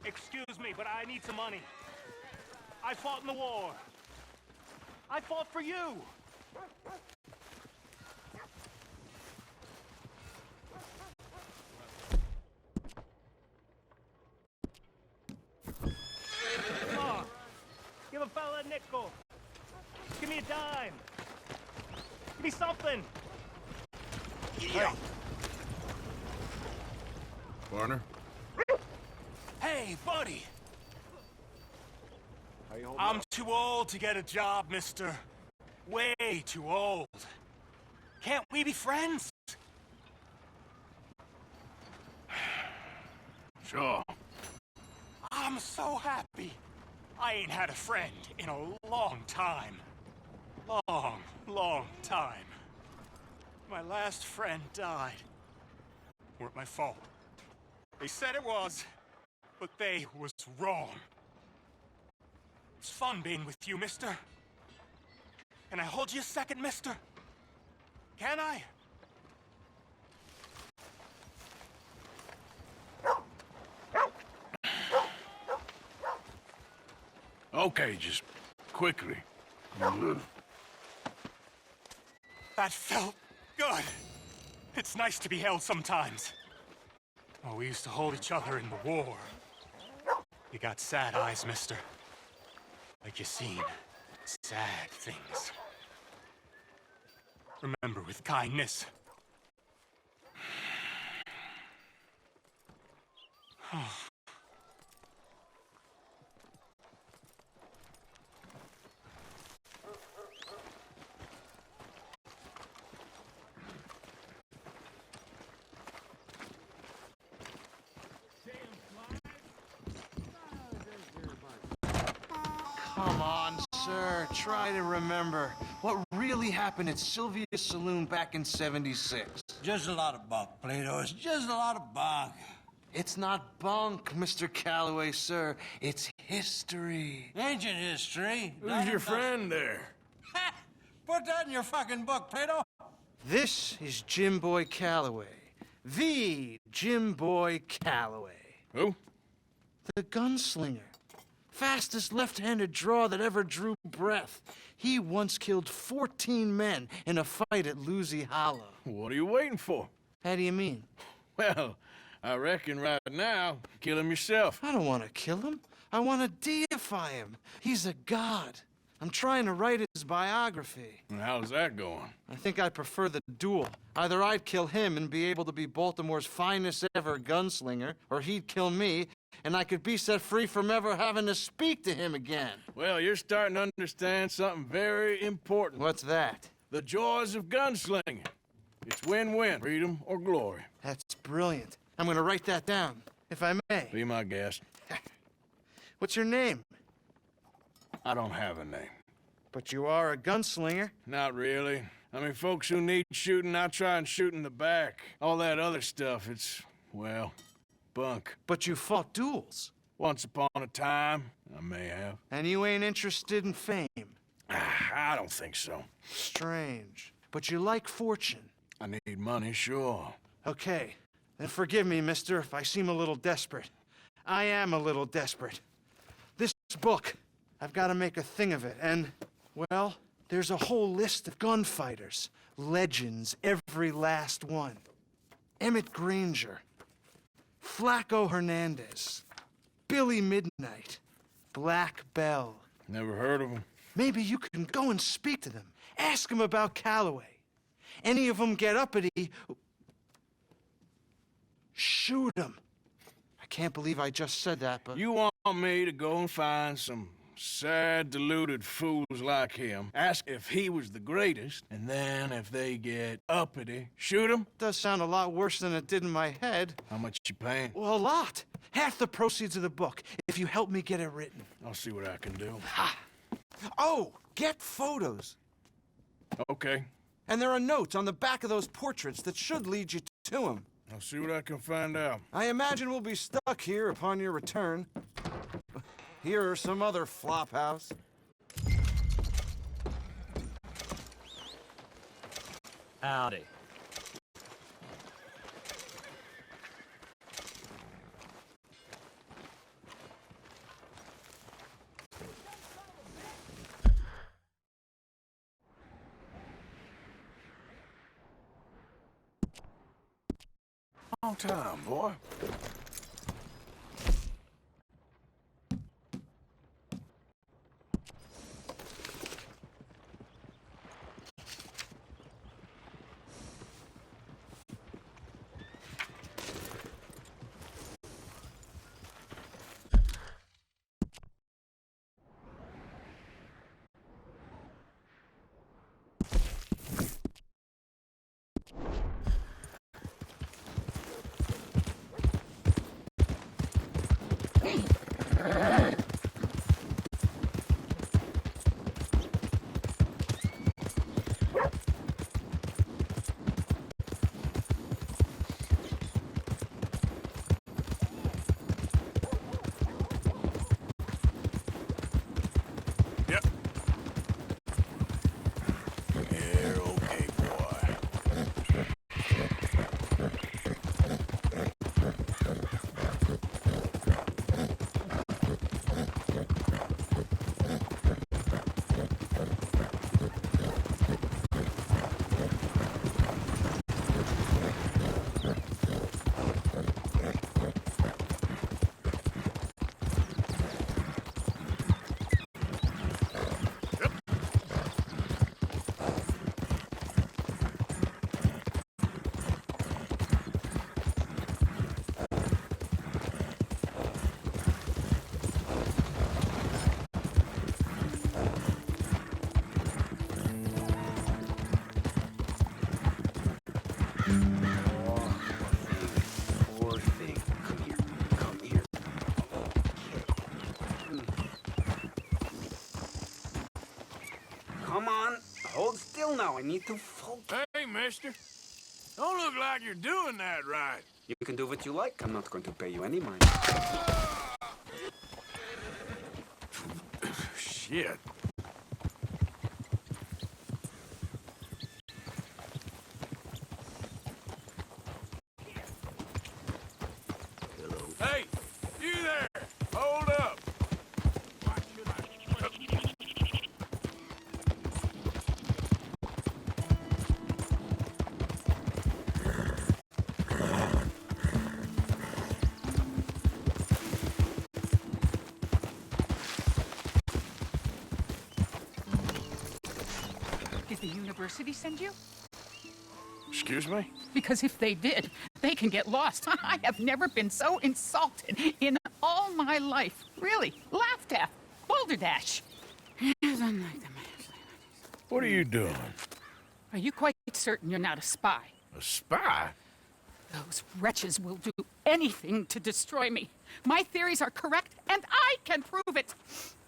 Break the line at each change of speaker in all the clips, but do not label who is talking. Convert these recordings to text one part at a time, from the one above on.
Excuse me, but I need some money. I fought in the war. I fought for you. Come on. Give a fella a nickel. Give me a dime. Give me something.
Hey. Partner?
Hey, buddy. I'm too old to get a job, mister. Way too old. Can't we be friends?
Sure.
I'm so happy. I ain't had a friend in a long time. Long time. My last friend died. Weren't my fault. They said it was, but they was wrong. It's fun being with you, mister. Can I hold you a second, mister? Can I?
Okay, just quickly.
That felt good. It's nice to be held sometimes. Oh, we used to hold each other in the war. You got sad eyes, mister. Like you seen sad things. Remember with kindness.
Come on, sir. Try to remember what really happened at Sylvia's Saloon back in '76.
Just a lot of bunk, Plato. It's just a lot of bunk.
It's not bunk, Mr. Calloway, sir. It's history.
Ancient history.
Who's your friend there?
Ha! Put that in your fucking book, Plato.
This is Jim Boy Calloway. The Jim Boy Calloway.
Who?
The gunslinger. Fastest left-handed draw that ever drew breath. He once killed 14 men in a fight at Lucy Hollow.
What are you waiting for?
How do you mean?
Well, I reckon right now, kill him yourself.
I don't want to kill him. I want to deify him. He's a god. I'm trying to write his biography.
And how's that going?
I think I prefer the duel. Either I'd kill him and be able to be Baltimore's finest ever gunslinger, or he'd kill me, and I could be set free from ever having to speak to him again.
Well, you're starting to understand something very important.
What's that?
The joys of gunslinging. It's win-win, freedom or glory.
That's brilliant. I'm going to write that down, if I may.
Be my guest.
What's your name?
I don't have a name.
But you are a gunslinger.
Not really. I mean, folks who need shooting, I try and shoot in the back. All that other stuff, it's, well, bunk.
But you fought duels.
Once upon a time, I may have.
And you ain't interested in fame.
I don't think so.
Strange. But you like fortune.
I need money, sure.
Okay. Then forgive me, mister, if I seem a little desperate. I am a little desperate. This book, I've got to make a thing of it, and, well, there's a whole list of gunfighters. Legends, every last one. Emmett Granger, Flaco Hernandez, Billy Midnight, Black Bell.
Never heard of him.
Maybe you can go and speak to them. Ask them about Calloway. Any of them get uppity, shoot them. I can't believe I just said that, but...
You want me to go and find some sad, deluded fools like him, ask if he was the greatest, and then if they get uppity, shoot him?
Does sound a lot worse than it did in my head.
How much you paying?
Well, a lot. Half the proceeds of the book, if you help me get it written.
I'll see what I can do.
Ha! Oh, get photos.
Okay.
And there are notes on the back of those portraits that should lead you to him.
I'll see what I can find out.
I imagine we'll be stuck here upon your return. Here are some other flophouse.
Howdy.
long time, boy.
Come on, hold still now. I need to focus.
Hey, mister. Don't look like you're doing that right.
You can do what you like. I'm not going to pay you any mind.
Shit. Hey, you there! Hold up! Why should I...
Did the university send you?
Excuse me?
Because if they did, they can get lost. I have never been so insulted in all my life. Really, laughed at. Balderdash.
What are you doing?
Are you quite certain you're not a spy?
A spy?
Those wretches will do anything to destroy me. My theories are correct, and I can prove it.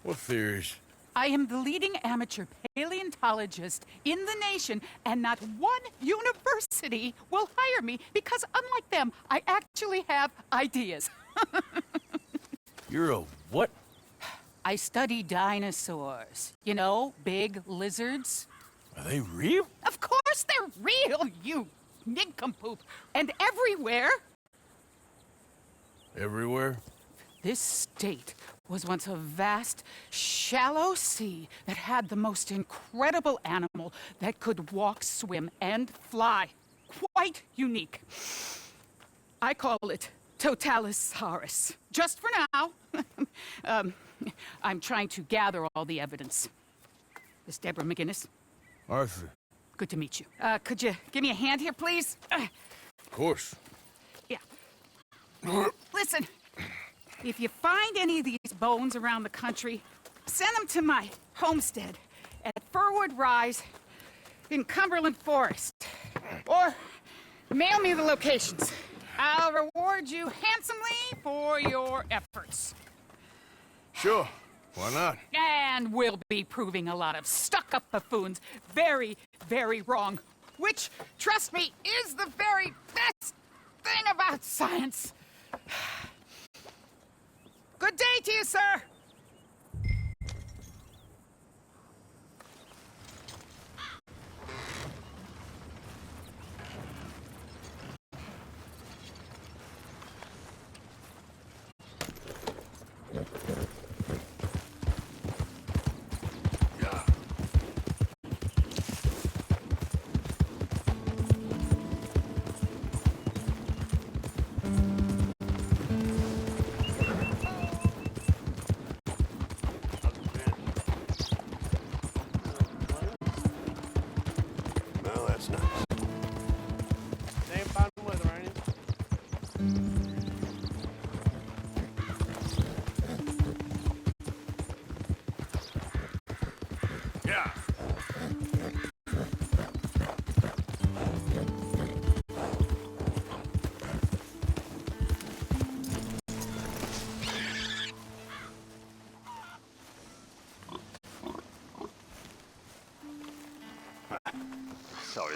What theories?
I am the leading amateur paleontologist in the nation, and not one university will hire me because, unlike them, I actually have ideas.
You're a what?
I study dinosaurs. You know, big lizards.
Are they real?
Of course they're real, you nincompoop. And everywhere,
Everywhere?
this state was once a vast, shallow sea that had the most incredible animal that could walk, swim, and fly. Quite unique. I call it Totalisaurus. Just for now. I'm trying to gather all the evidence. Miss Deborah McGinnis,
Arthur.
good to meet you. Could you give me a hand here, please?
Of course.
Yeah. Listen, if you find any of these bones around the country, send them to my homestead at Furwood Rise in Cumberland Forest. Or mail me the locations. I'll reward you handsomely for your efforts.
Sure. Why not?
And we'll be proving a lot of stuck-up buffoons very, very wrong. Which, trust me, is the very best thing about science. Good day to you, sir.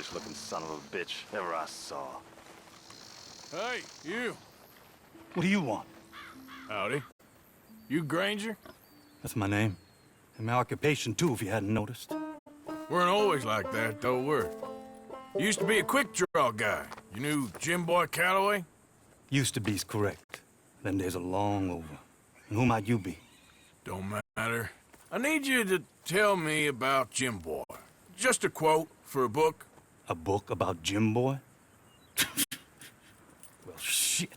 British-looking son of a bitch ever I saw.
Hey, you.
What do you want?
Howdy. You Granger?
That's my name. And my occupation, too, if you hadn't noticed.
Weren't always like that, though, were you? Used to be a quick-draw guy. You knew Jim Boy Calloway?
Used to be's correct. Them days are long over. And who might you be?
Don't matter. I need you to tell me about Jim Boy. Just a quote for a book.
A book about Jim Boy? Well, shit.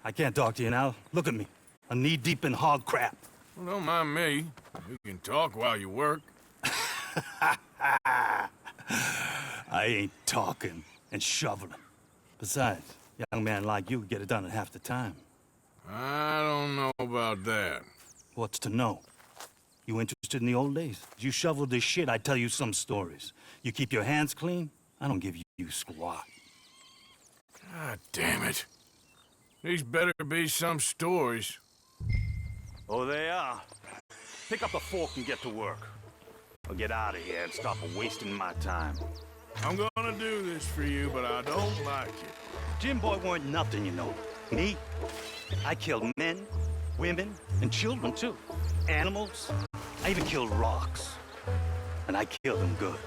I can't talk to you now. Look at me. I'm knee-deep in hog crap.
Well, don't mind me. We can talk while you work.
I ain't talking and shoveling. Besides, a young man like you get it done in half the time.
I don't know about that.
What's to know? You interested in the old days? You shoveled this shit, I tell you some stories. You keep your hands clean, I don't give you squat.
God damn it. These better be some stories.
Oh, they are. Pick up the fork and get to work. Or get out of here and stop wasting my time.
I'm gonna do this for you, but I don't like it.
Jim Boy weren't nothing, you know. Me? I killed men, women, and children, too. Animals. I even killed rocks. And I killed them good.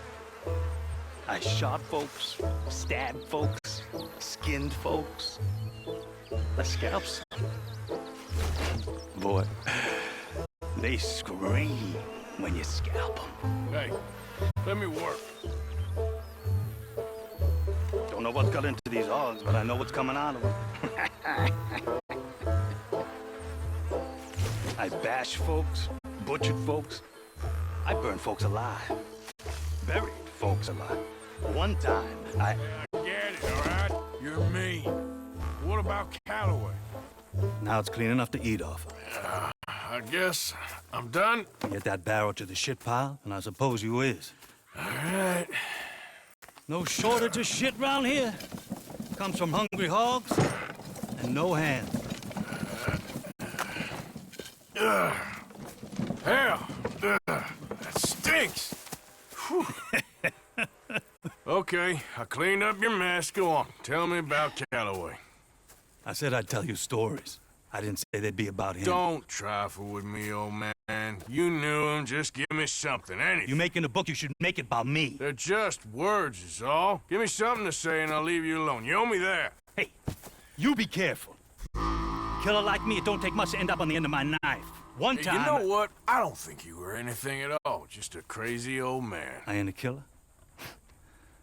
I shot folks, stabbed folks, skinned folks. The scalps. Boy, they scream when you scalp them.
Hey, let me work.
Don't know what's got into these hogs, but I know what's coming out of them. I bash folks, butchered folks. I burned folks alive. Buried folks alive. One time,
I get it, all right? You're mean. What about Calloway?
Now it's clean enough to eat off of.
I guess I'm done.
Get that barrel to the shit pile, and I suppose you is.
All right.
No shortage of shit round here. Comes from hungry hogs and no hands.
Hell, that stinks. Okay, I cleaned up your mess. Go on, tell me about Calloway.
I said I'd tell you stories. I didn't say they'd be about him.
Don't trifle with me, old man. You knew him. Just give me something, anything.
You making a book, you should make it about me.
They're just words, is all. Give me something to say and I'll leave you alone. You owe me that.
Hey, you be careful. Killer like me, it don't take much to end up on the end of my knife. One time...
You know what? I don't think you were anything at all. Just a crazy old man.
I ain't a killer?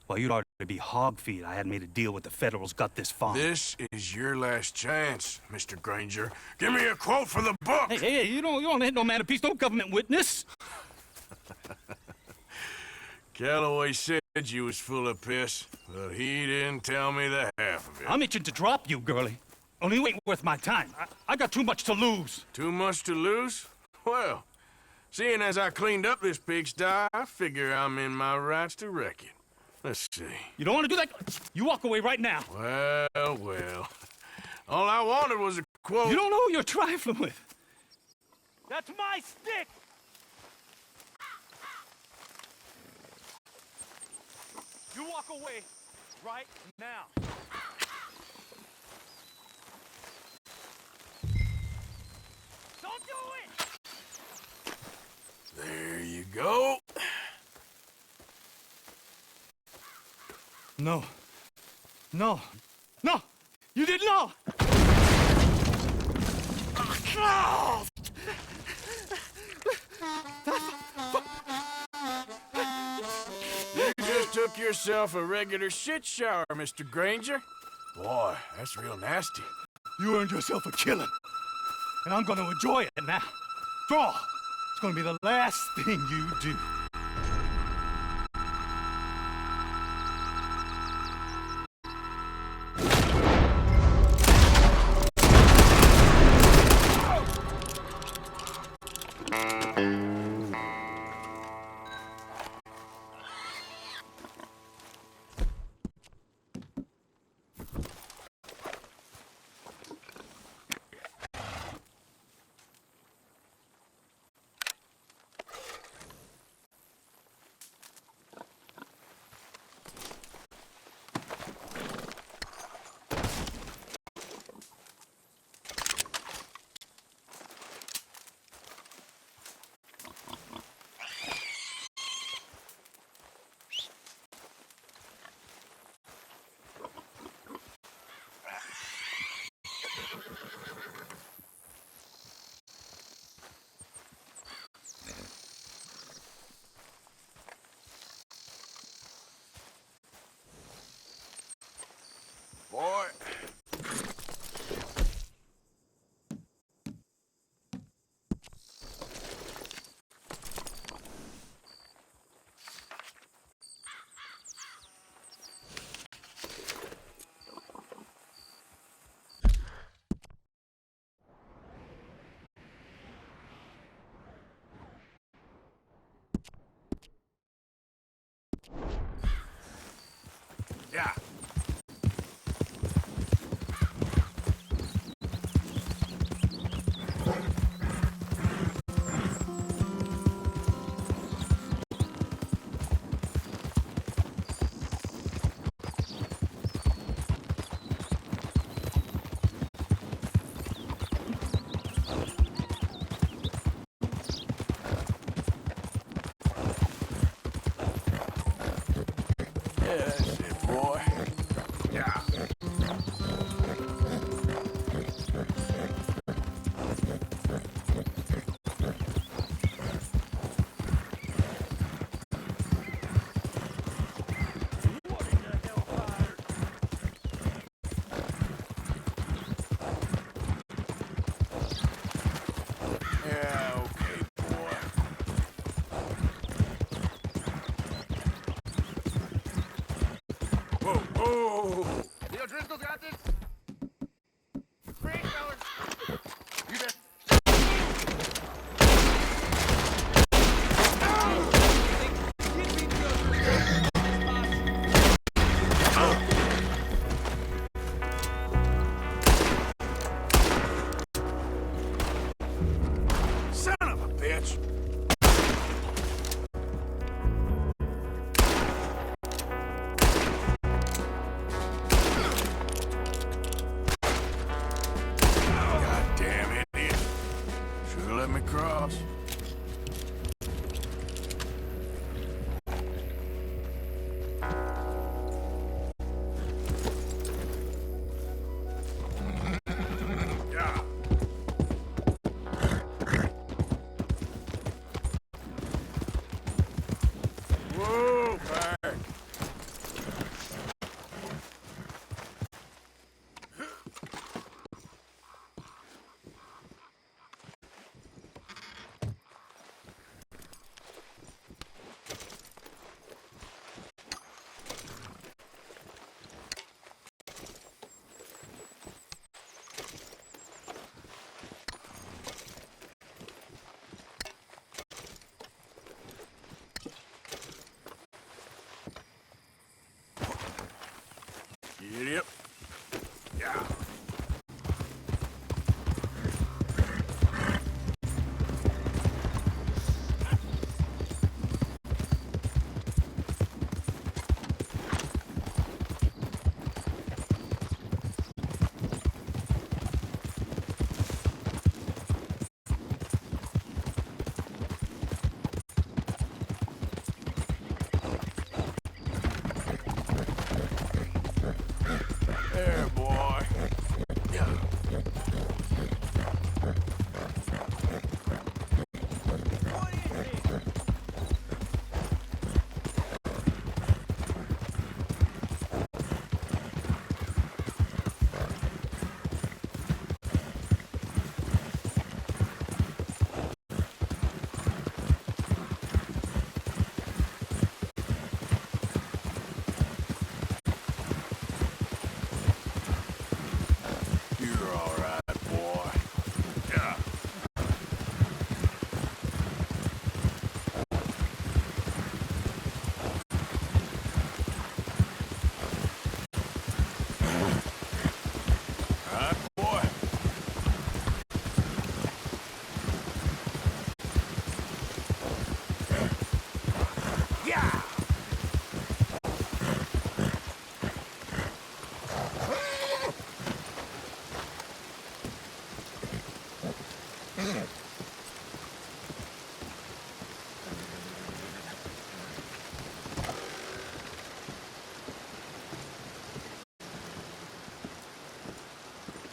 Well, you'd ought to be hog feed. I hadn't made a deal with the Federals, got this far.
This is your last chance, Mr. Granger. Give me a quote for the book!
Hey, you don't hit no man of peace, no government witness.
Calloway said you was full of piss, but he didn't tell me the half of it.
I'm itching to drop you, girlie. Only you ain't worth my time. I got too much to lose.
Too much to lose? Well, seeing as I cleaned up this pigsty, I figure I'm in my rights to wreck it. Let's see.
You don't want to do that? You walk away right now.
Well. All I wanted was a quote.
You don't know who you're trifling with. That's my stick! You walk away right now. Don't do it!
There you go.
No. No. No! You didn't know! Oh,
You just took yourself a regular shit shower, Mr. Granger. Boy, that's real nasty.
you earned yourself a killing. And I'm gonna enjoy it now. Draw! It's gonna be the last thing you do.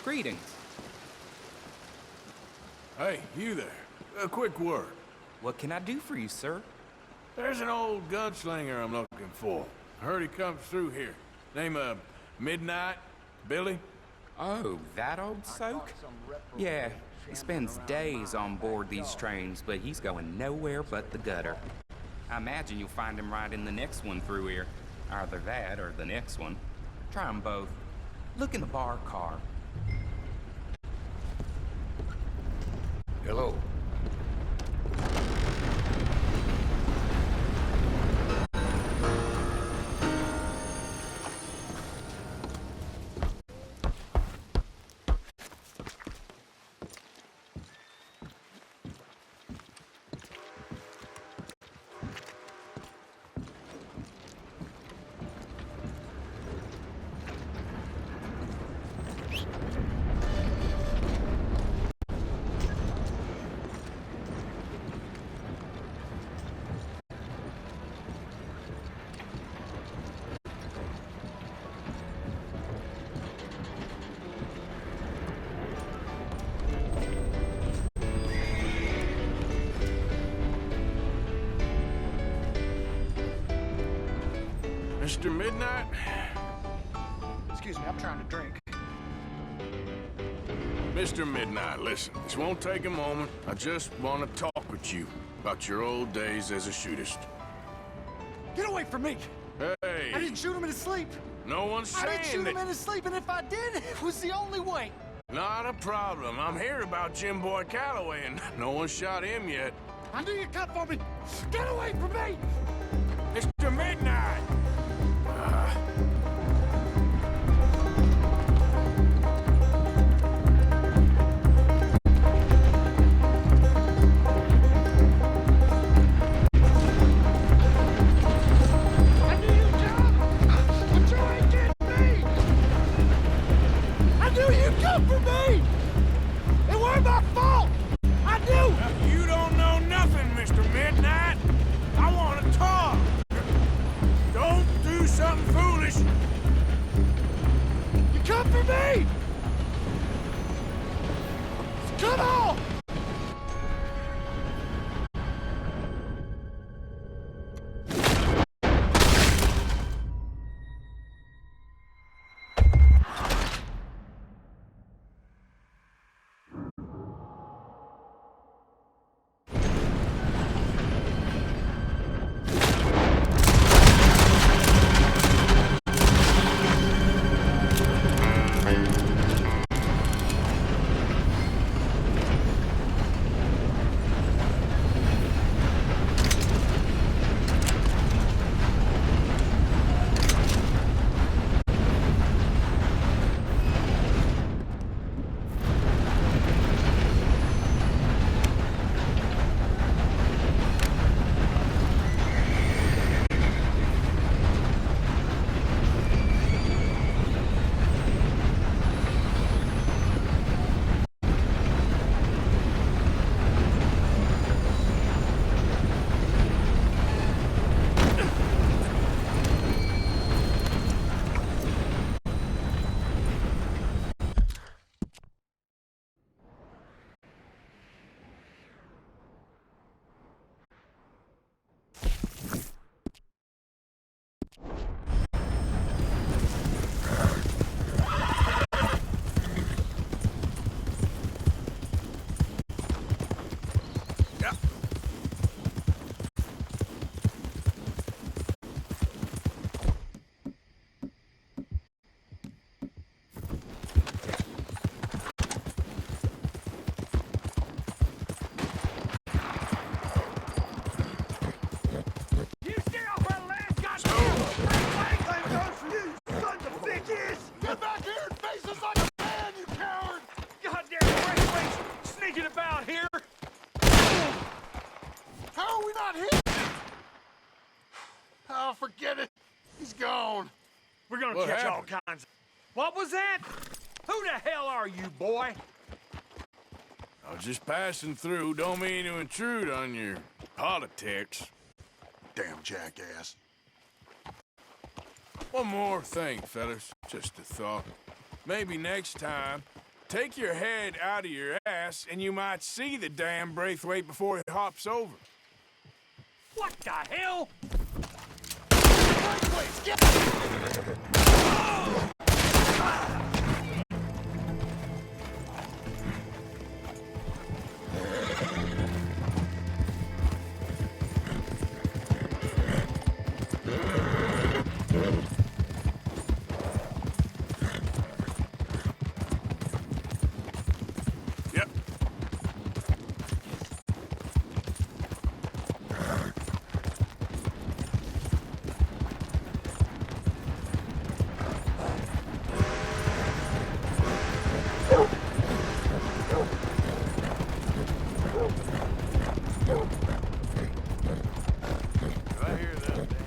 Greetings.
Hey, you there. A quick word.
What can I do for you, sir?
There's an old gunslinger I'm looking for. I heard he comes through here. Name of Midnight? Billy?
Oh, that old soak? Yeah, he spends days on board these trains, but he's going nowhere but the gutter. I imagine you'll find him right in the next one through here. Either that or the next one. Try them both. Look in the bar car.
Hello. Mr. Midnight?
Excuse me, I'm trying to drink.
Mr. Midnight, listen, this won't take a moment. I just want to talk with you about your old days as a shootist.
Get away from me!
Hey!
I didn't shoot him in his sleep!
No one's
I
saying
didn't shoot
that...
him in his sleep, and if I did, it was the only way!
Not a problem. I'm hearing about Jim Boy Calloway, and no one shot him yet.
I knew you'd come for me! Get away from me!
Mr. Midnight! You don't know nothing, Mr. Midnight. I want to talk. Don't do something foolish.
You come for me! Come on!
Forget it. He's gone.
We're gonna
What
catch
happened?
all kinds. What was that? Who the hell are you, boy?
I was just passing through. Don't mean to intrude on your politics.
Damn jackass.
One more thing, fellas. Just a thought. Maybe next time, take your head out of your ass, and you might see the damn Braithwaite before it hops over.
What the hell?
Yep. I hear that, Dan.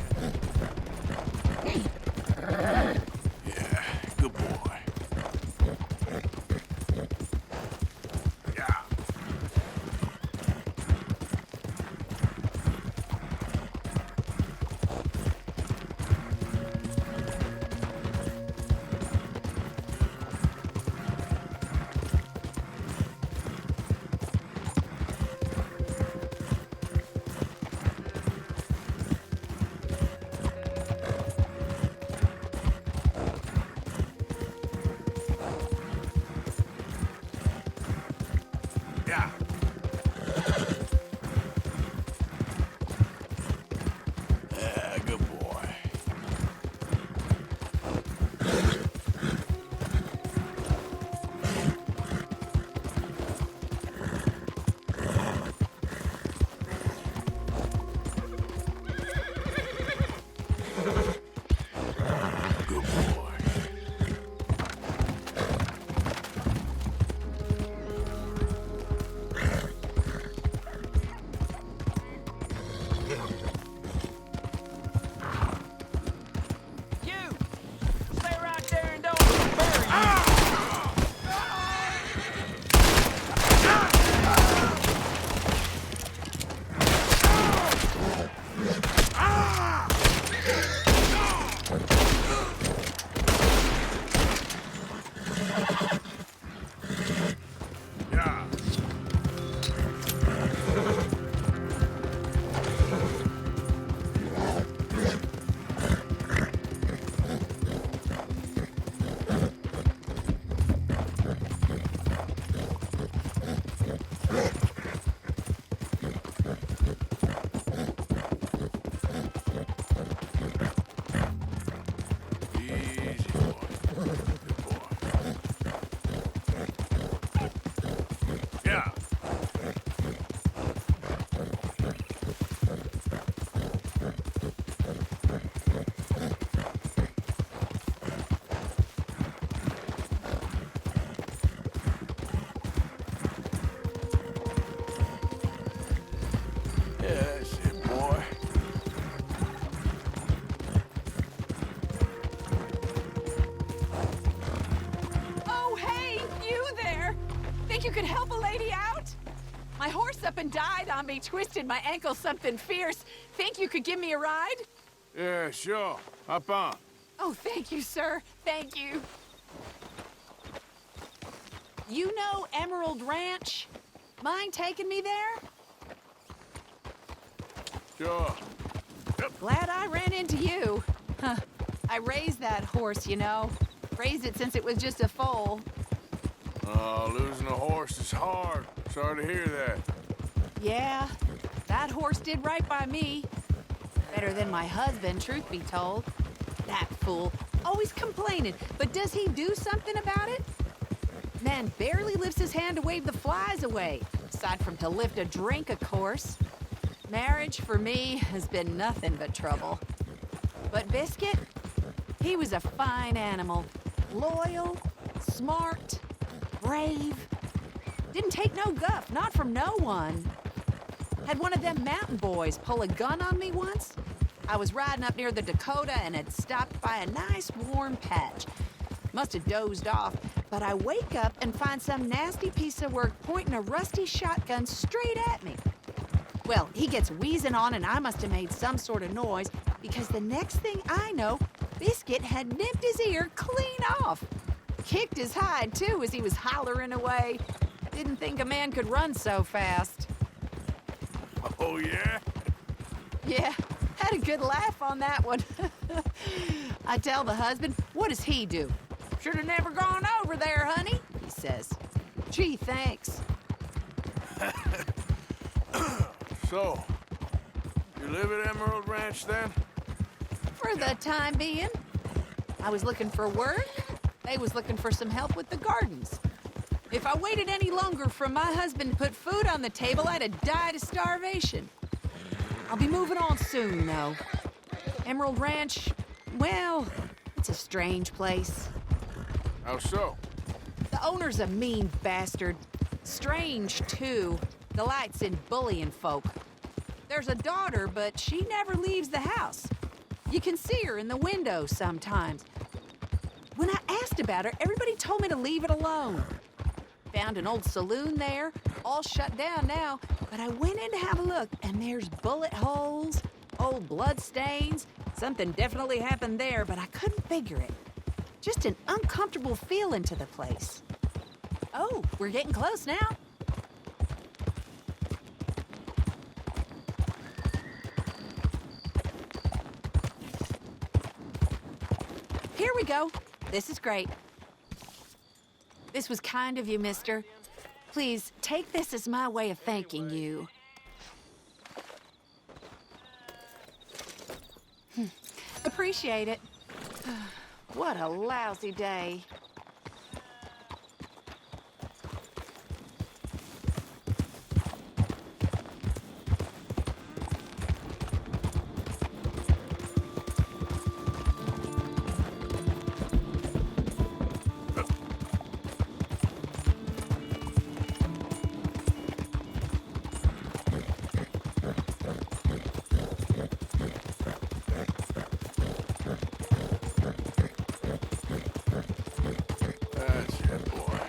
Yeah, good boy. Yeah. Yeah. Yeah, good boy. Good boy.
You! Stay right there and don't bury you!
Yeah. Easy, boy. Good boy. Yeah. Yeah, that's it, boy.
Oh, hey, you there! Think you could help a lady out? My horse up and died on me, twisted my ankle something fierce. Think you could give me a ride?
Yeah, sure. Hop on.
Oh, thank you, sir. Thank you. You know Emerald Ranch? Mind taking me there?
Sure.
Glad I ran into you. Huh. I raised that horse, you know. Raised it since it was just a foal.
Oh, losing a horse is hard. Sorry to hear that.
Yeah, that horse did right by me. Better than my husband, truth be told. That fool, always complaining, but does he do something about it? Man barely lifts his hand to wave the flies away, aside from to lift a drink, of course. Marriage, for me, has been nothing but trouble. But Biscuit, he was a fine animal. Loyal, smart, brave. Didn't take no guff, not from no one. Had one of them mountain boys pull a gun on me once. I was riding up near the Dakota and had stopped by a nice warm patch. Must have dozed off, but I wake up and find some nasty piece of work pointing a rusty shotgun straight at me. Well, he gets wheezing on and I must have made some sort of noise because the next thing I know, Biscuit had nipped his ear clean off.
Kicked his hide, too, as he was hollering away. Didn't think a man could run so fast.
Oh, yeah?
Yeah, had a good laugh on that one. I tell the husband, what does he do? Should have never gone over there, honey, he says. Gee, thanks.
So, you live at Emerald Ranch, then?
For the time being. I was looking for work. They was looking for some help with the gardens. If I waited any longer for my husband to put food on the table, I'd have died of starvation. I'll be moving on soon, though. Emerald Ranch, well, it's a strange place.
How so?
The owner's a mean bastard. Strange, too. Delights in bullying folk. There's a daughter, but she never leaves the house. You can see her in the window sometimes. When I asked about her, everybody told me to leave it alone. Found an old saloon there, all shut down now, but I went in to have a look, and there's bullet holes, old blood stains. Something definitely happened there, but I couldn't figure it. Just an uncomfortable feeling to the place. Oh, we're getting close now. Here we go. This is great. This was kind of you, mister. Please, take this as my way of thanking you. Appreciate it. What a lousy day.
That's it, boy.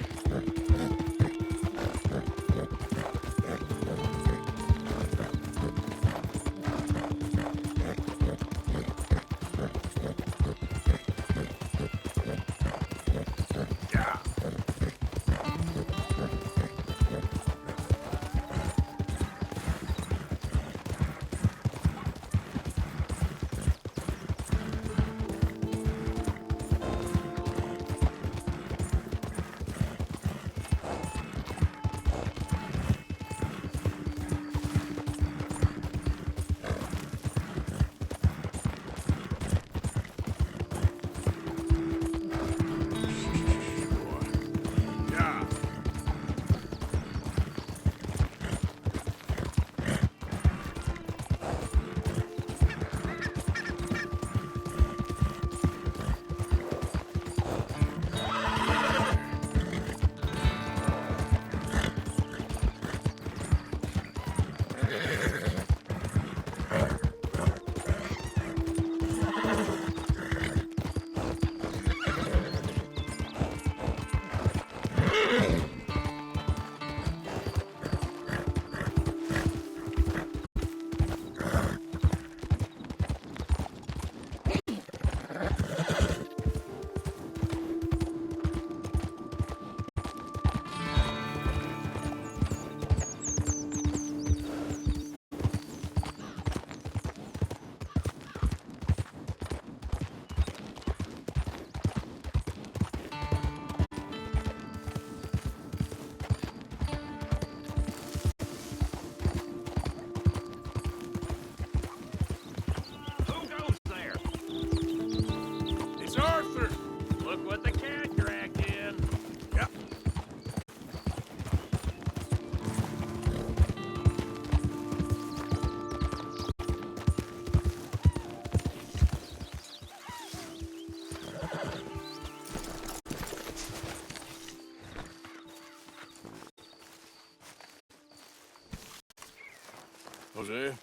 Jose,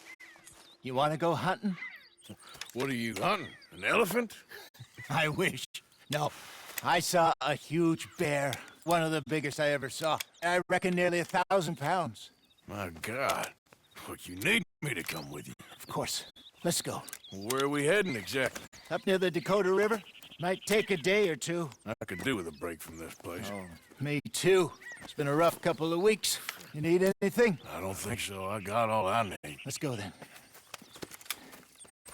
You want to go hunting?
what are you hunting? An elephant?
I wish. No. I saw a huge bear. One of the biggest I ever saw. I reckon nearly 1,000 pounds.
My God. Look, you need me to come with you.
Of course. Let's go.
Where are we heading exactly?
Up near the Dakota River. Might take a day or two.
I could do with a break from this place.
Oh, me too. It's been a rough couple of weeks. You need anything?
I don't think so. I got all I need.
Let's go then.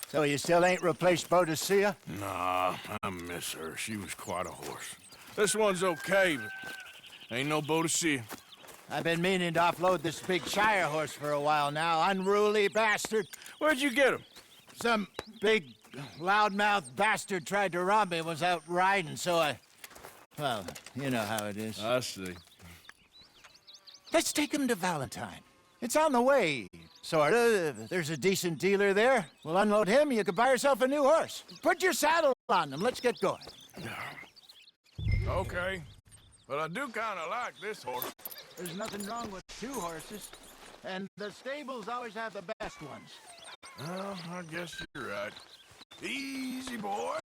So you still ain't replaced Boadicea?
Nah, I miss her. She was quite a horse. This one's okay, but ain't no Boadicea.
I've been meaning to offload this big Shire horse for a while now. Unruly bastard.
Where'd you get him?
Some big, loudmouth bastard tried to rob me and was out riding, so I... Well, you know how it is.
I see.
Let's take him to Valentine. It's on the way, sorta. There's a decent dealer there. We'll unload him, you can buy yourself a new horse. Put your saddle on him, let's get going.
Okay. But I do kind of like this horse.
There's nothing wrong with two horses. And the stables always have the best ones.
Well, I guess you're right. Easy, boy.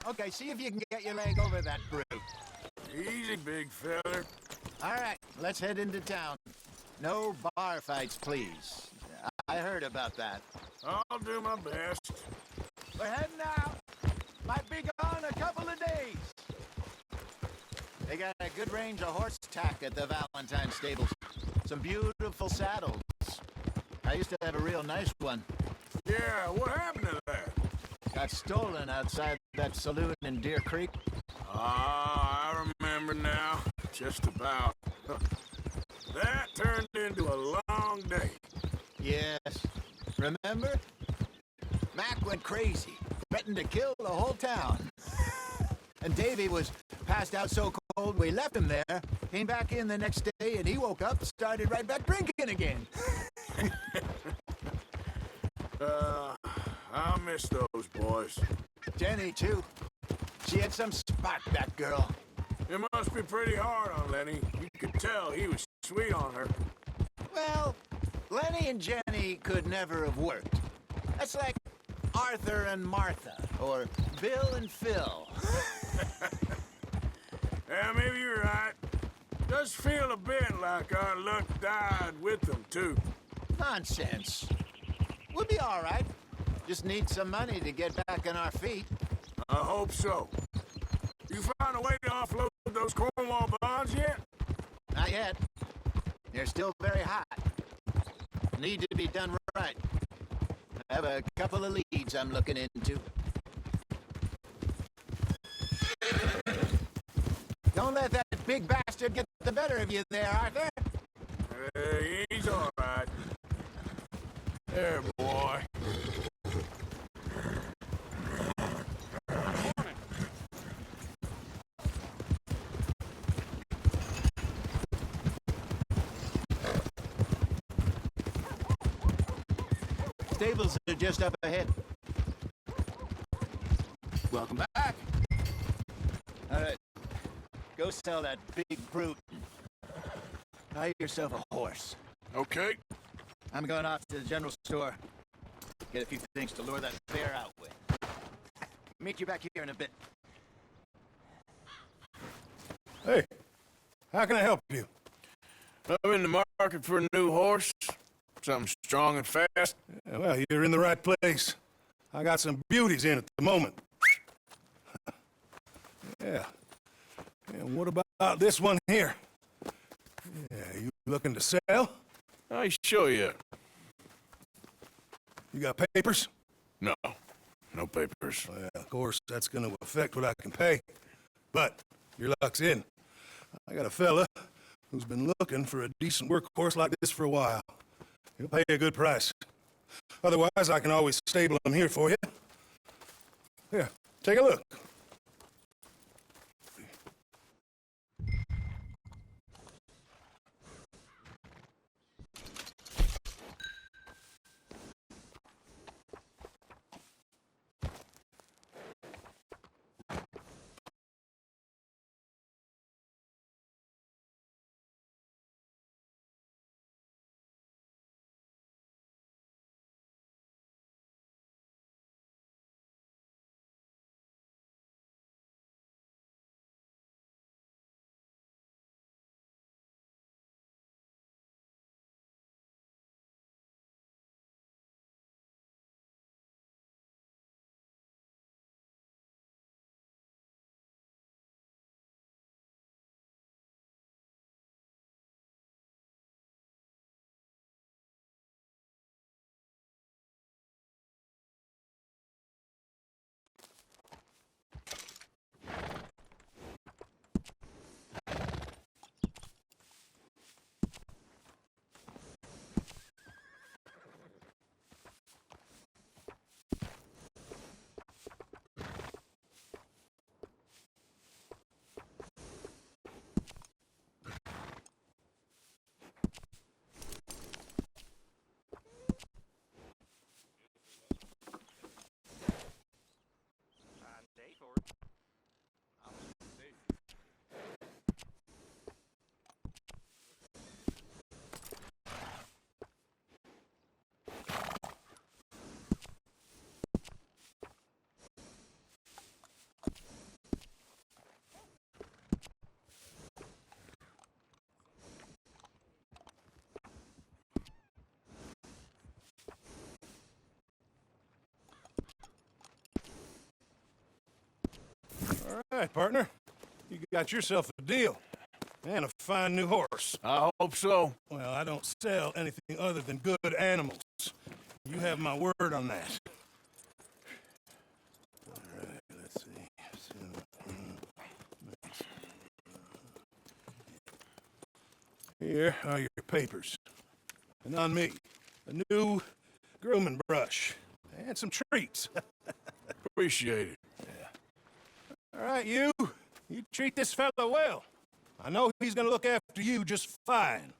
Okay, see if you can get your leg over that brute.
Easy, big feller.
All right, let's head into town. No bar fights, please. I heard about that.
I'll do my best.
We're heading out. Might be gone a couple of days. They got a good range of horse tack at the Valentine stables. Some beautiful saddles. I used to have a real nice one.
Yeah, what happened to that?
Got stolen outside that saloon in Deer Creek.
Ah, I remember now. Just about. That turned into a long day.
Yes. Remember? Mac went crazy, threatened to kill the whole town. And Davy was passed out so cold we left him there, came back in the next day, and he woke up and started right back drinking again.
I'll miss those boys.
Jenny, too. She had some spark, that girl.
It must be pretty hard on Lenny. You could tell he was sweet on her.
Well, Lenny and Jenny could never have worked. That's like Arthur and Martha, or Bill and Phil.
Yeah, maybe you're right. Does feel a bit like our luck died with them, too.
Nonsense. We'll be all right. Just need some money to get back on our feet.
I hope so. You find a way to offload those Cornwall bonds yet?
Not yet. They're still very hot. Need to be done right. I have a couple of leads I'm looking into. Don't let that big bastard get the better of you there, Arthur.
He's all right. There, boy.
Stables are just up ahead.
Welcome back.
All right. Go sell that big brute. Buy yourself a horse.
Okay.
I'm going off to the general store. Get a few things to lure that bear out with. Meet you back here in a bit.
Hey, how can I help you?
I'm in the market for a new horse. Something strong and fast.
Yeah, well, you're in the right place. I got some beauties in at the moment. Yeah. And what about this one here? Yeah, you looking to sell?
I show you.
You got papers?
No. No papers.
Well, of course, that's going to affect what I can pay. But your luck's in. I got a fella who's been looking for a decent workhorse like this for a while. He'll pay a good price. Otherwise, I can always stable him here for you. Here, take a look. right, partner. You got yourself a deal. And a fine new horse.
I hope so.
Well, I don't sell anything other than good animals. You have my word on that. All right, let's see. Here are your papers. And on me, a new grooming brush. And some treats.
Appreciate it.
Yeah. All right, you treat this fella well. I know he's gonna look after you just fine.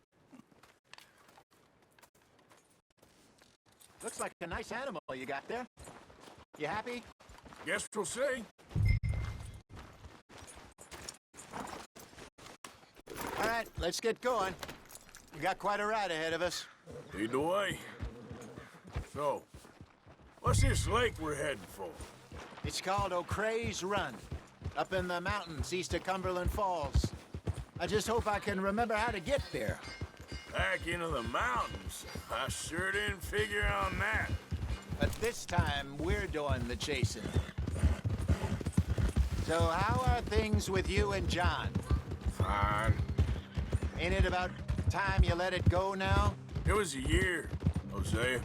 Looks like a nice animal you got there. You happy?
Guess we'll see.
All right, let's get going. We got quite a ride ahead of us.
Lead the way. So, what's this lake we're heading for?
It's called O'Creagh's Run, up in the mountains east of Cumberland Falls. I just hope I can remember how to get there.
Back into the mountains? I sure didn't figure on that.
But this time, we're doing the chasing. So how are things with you and John?
Fine.
Ain't it about time you let it go now?
It was a year, Hosea.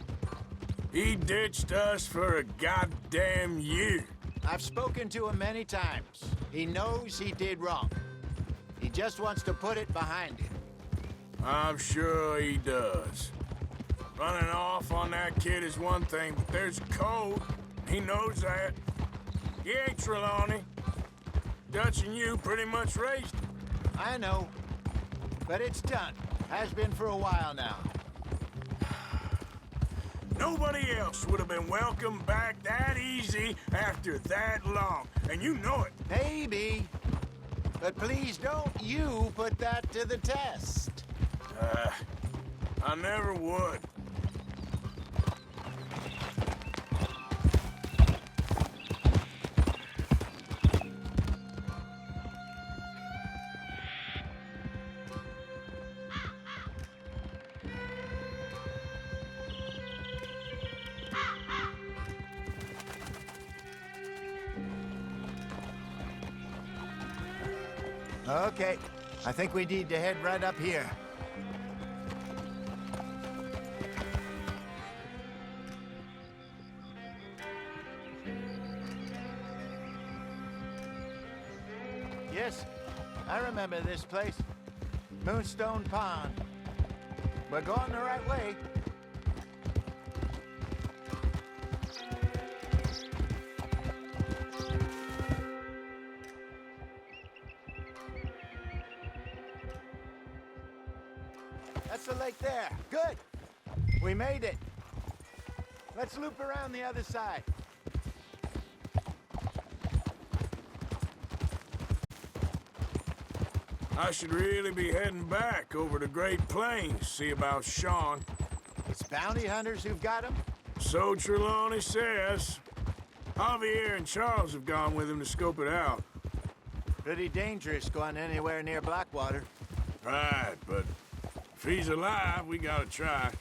He ditched us for a goddamn year.
I've spoken to him many times. He knows he did wrong. He just wants to put it behind him.
I'm sure he does. Running off on that kid is one thing, but there's code. He knows that. He ain't Trelawney. Dutch and you pretty much raised him.
I know. But it's done. Has been for a while now.
Nobody else would have been welcomed back that easy after that long. And you know it.
Maybe. But please don't you put that to the test.
I never would.
Okay. I think we need to head right up here. Yes, I remember this place. Moonstone Pond. We're going the right way. That's the lake there. Good. We made it. Let's loop around the other side.
I should really be heading back over the Great Plains, see about Sean.
It's bounty hunters who've got him?
So Trelawney says. Javier and Charles have gone with him to scope it out.
Pretty dangerous going anywhere near Blackwater.
Right, but if he's alive, we gotta try.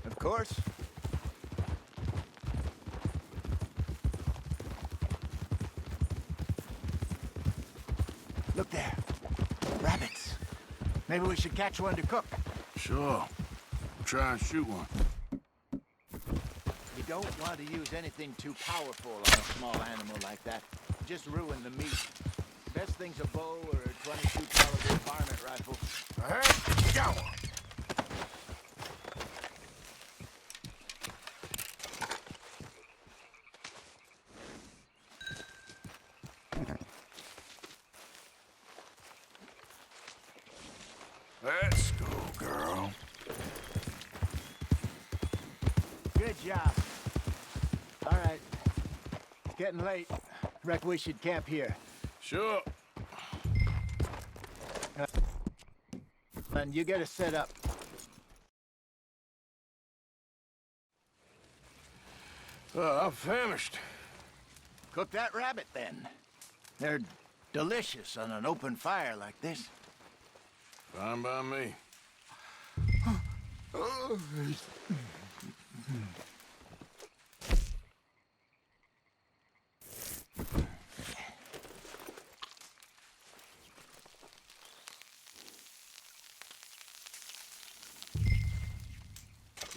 Of course. Look there. Rabbits. Maybe we should catch one to cook.
Sure. Try and shoot one.
You don't want to use anything too powerful on a small animal like that. Just ruin the meat. Best thing's a bow or a 22 caliber varmint rifle.
Hey, go on. Let's go, girl.
Good job. All right. It's getting late. Reckon we should camp here.
Sure.
And you get us set up.
I'm famished.
Cook that rabbit, then. They're delicious on an open fire like this.
Fine by me.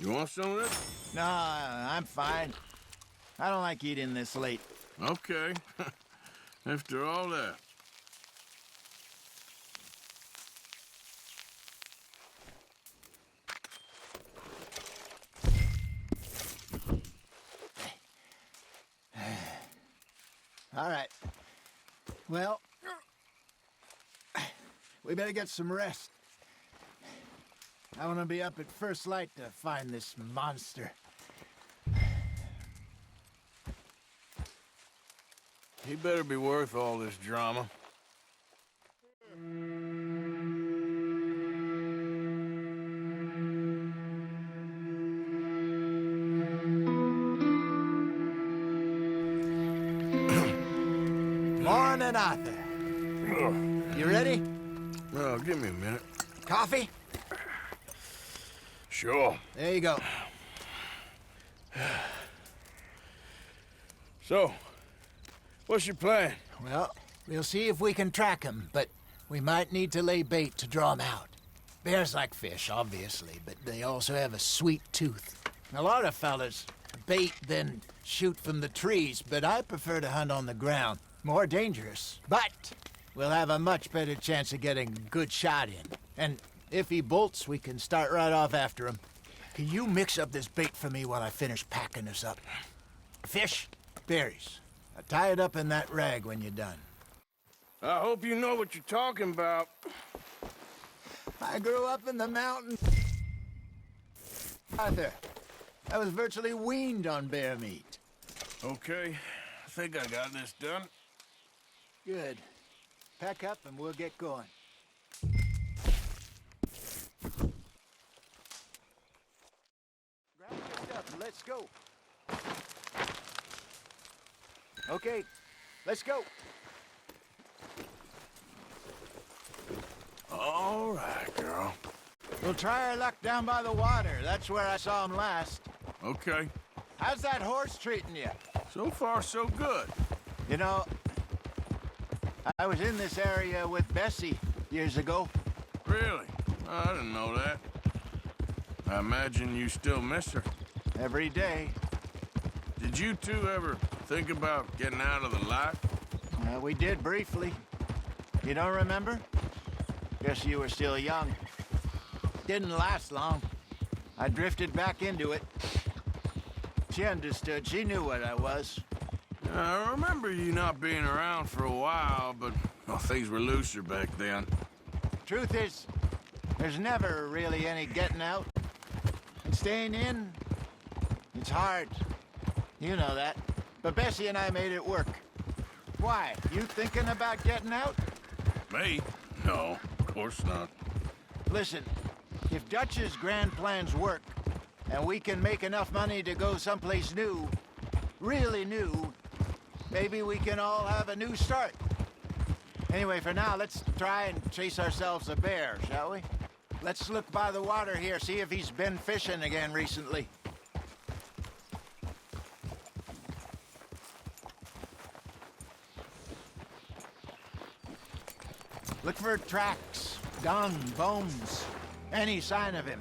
You want some of this?
No, I'm fine. I don't like eating this late.
Okay. After all that.
All right. Well, we better get some rest. I want to be up at first light to find this monster.
He better be worth all this drama.
Morning, Arthur. You ready?
Well, give me a minute.
Coffee?
Sure.
There you go.
So, what's your plan?
Well, we'll see if we can track him, but we might need to lay bait to draw him out. Bears like fish, obviously, but they also have a sweet tooth. A lot of fellas bait, then shoot from the trees, but I prefer to hunt on the ground. More dangerous, but we'll have a much better chance of getting a good shot in. And if he bolts, we can start right off after him. Can you mix up this bait for me while I finish packing this up? Fish, berries. Now tie it up in that rag when you're done.
I hope you know what you're talking about.
I grew up in the mountains. Arthur, I was virtually weaned on bear meat.
Okay, I think I got this done.
Good. Pack up and we'll get going. Grab your stuff and let's go. Okay, let's go.
All right, girl.
We'll try our luck down by the water. That's where I saw him last.
Okay.
How's that horse treating you?
So far, so good.
You know, I was in this area with Bessie years ago.
Really? I didn't know that. I imagine you still miss her.
Every day.
Did you two ever think about getting out of the life?
We did briefly. You don't remember? Guess you were still young. Didn't last long. I drifted back into it. She understood. She knew what I was.
I remember you not being around for a while, but well, things were looser back then.
Truth is, there's never really any getting out. And staying in, it's hard. You know that. But Bessie and I made it work. Why? You thinking about getting out?
Me? No, of course not.
Listen, if Dutch's grand plans work, and we can make enough money to go someplace new, really new, maybe we can all have a new start. Anyway, for now, let's try and chase ourselves a bear, shall we? Let's look by the water here, see if he's been fishing again recently. Look for tracks, dung, bones, any sign of him.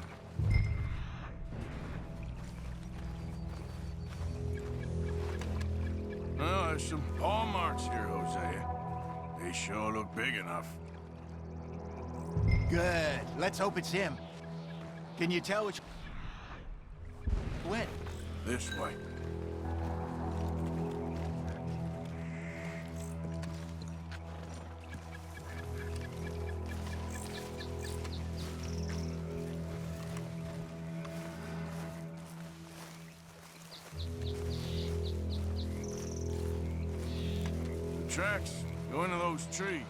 Well, there's some paw marks here, Hosea. They sure look big enough.
Good. Let's hope it's him. Can you tell which... When?
This way. Tracks go into those trees.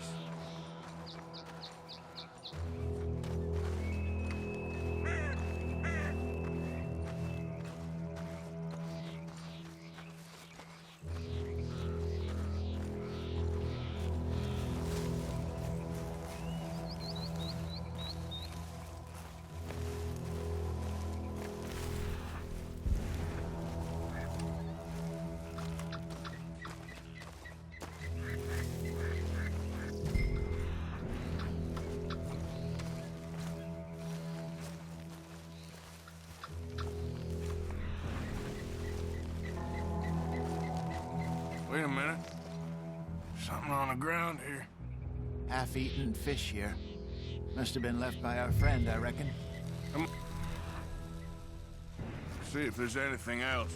Wait a minute. Something on the ground here.
Half-eaten fish here. Must have been left by our friend, I reckon.
See if there's anything else.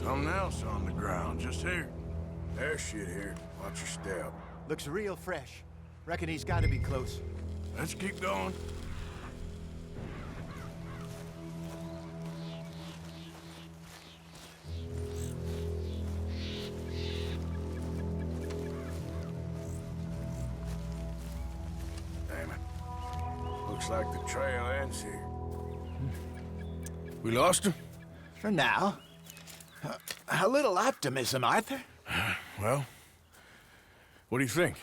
Something else on the ground, just here. There's shit here. Watch your step.
Looks real fresh. Reckon he's got to be close.
Let's keep going. Damn it. Looks like the trail ends here. We lost him?
For now. A little optimism, Arthur.
Well, what do you think?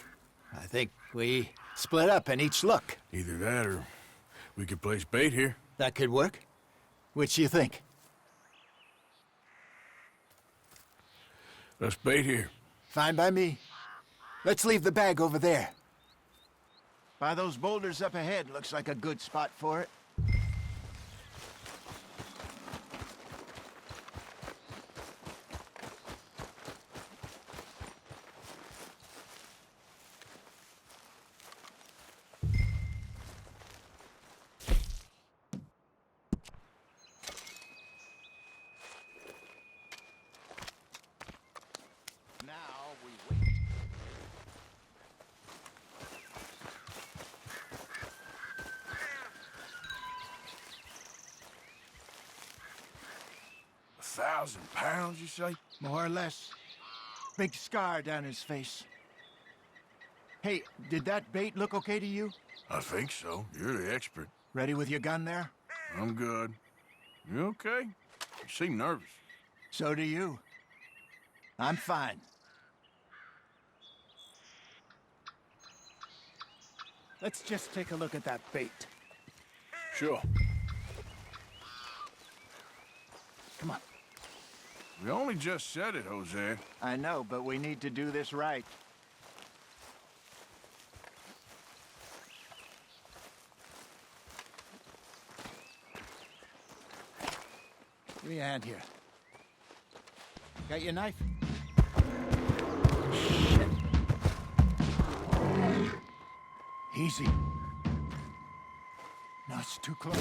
I think we split up and each look.
Either that or we could place bait here.
That could work. Which you think?
Let's bait here.
Fine by me. Let's leave the bag over there. By those boulders up ahead, looks like a good spot for it.
£1,000, you say?
More or less. Big scar down his face. Hey, did that bait look okay to you?
I think so. You're the expert.
Ready with your gun there?
I'm good. You okay? You seem nervous.
So do you. I'm fine. Let's just take a look at that bait.
Sure.
Come on.
We only just said it, Jose.
I know, but we need to do this right. Give me a hand here. Got your knife? Shit. Easy. No, it's too close.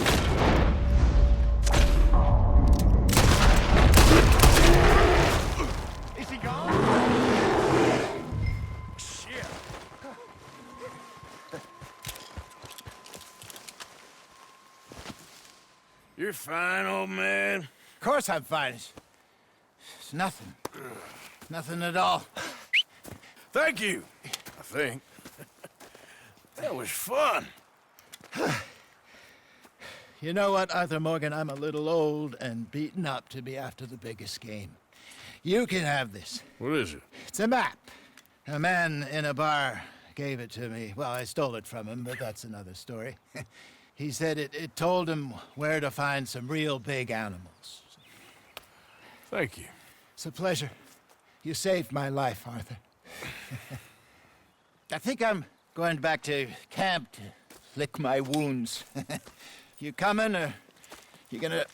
Is he gone?
Shit. You're fine, old man.
Of course I'm fine. It's nothing. Nothing at all.
Thank you, I think. That was fun.
You know what, Arthur Morgan? I'm a little old and beaten up to be after the biggest game. You can have this.
What is it?
It's a map. A man in a bar gave it to me. Well, I stole it from him, but that's another story. He said it told him where to find some real big animals.
Thank you.
It's a pleasure. You saved my life, Arthur. I think I'm going back to camp to lick my wounds. You coming, or you gonna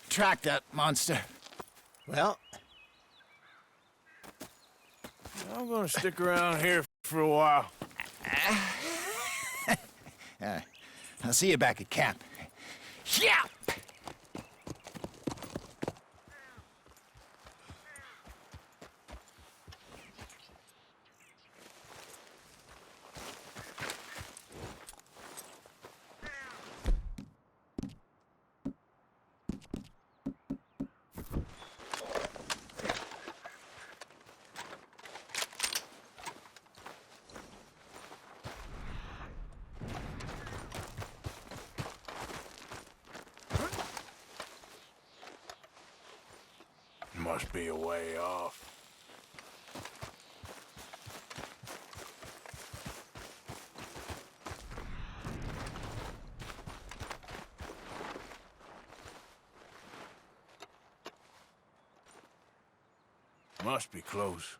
track that monster? Well,
I'm gonna stick around here for a while.
I'll see you back at camp. Yeah!
Must be a way off. Must be close.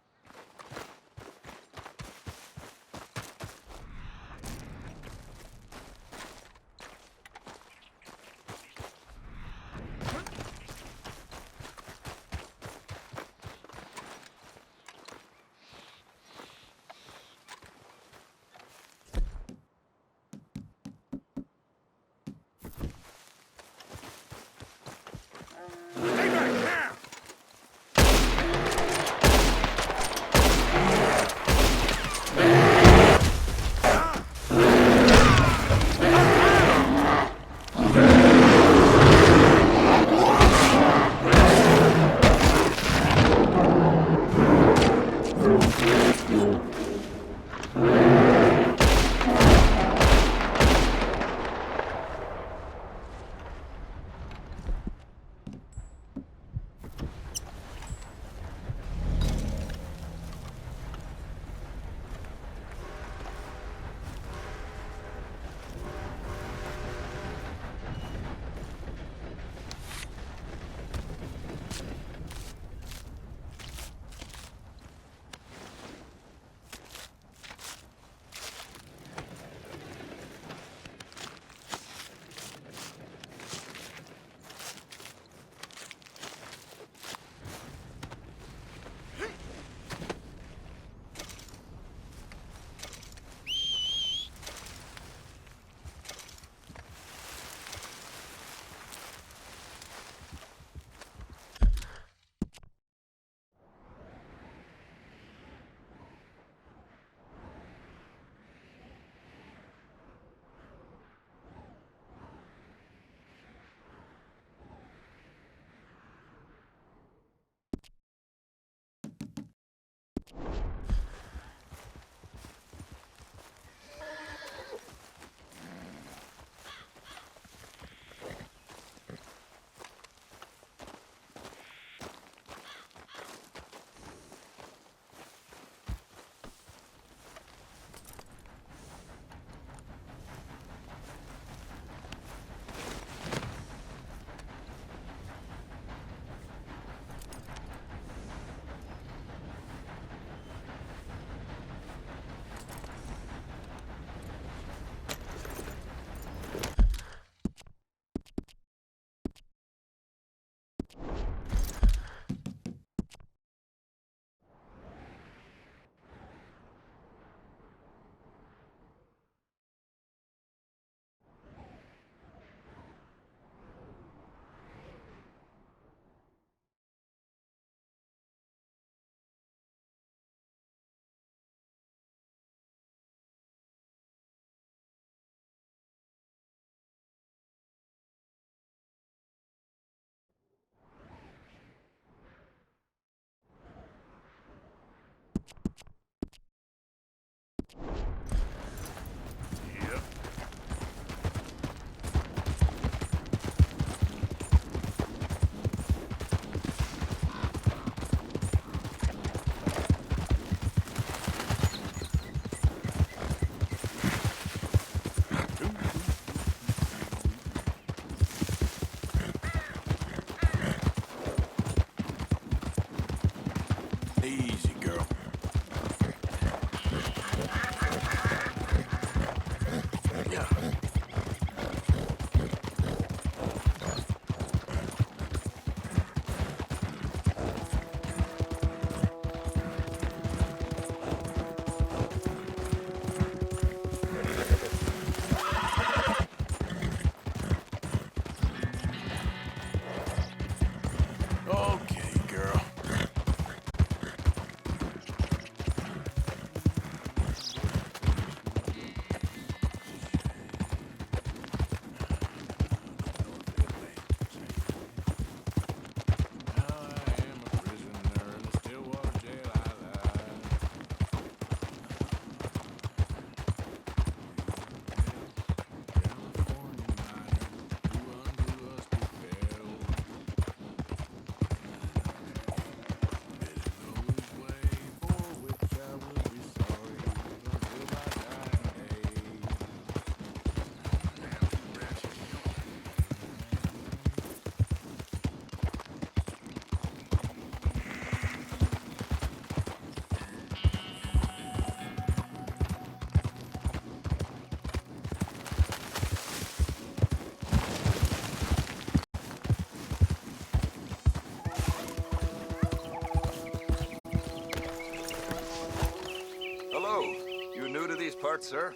part, sir.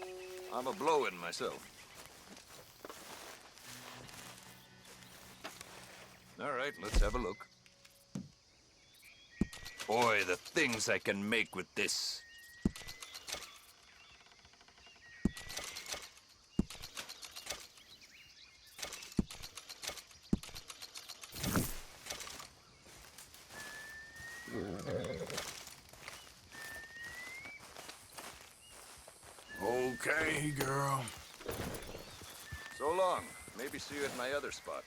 I'm a blow-in myself. All right, let's have a look. Boy, the things I can make with this.
Okay, girl.
So long. Maybe see you at my other spot.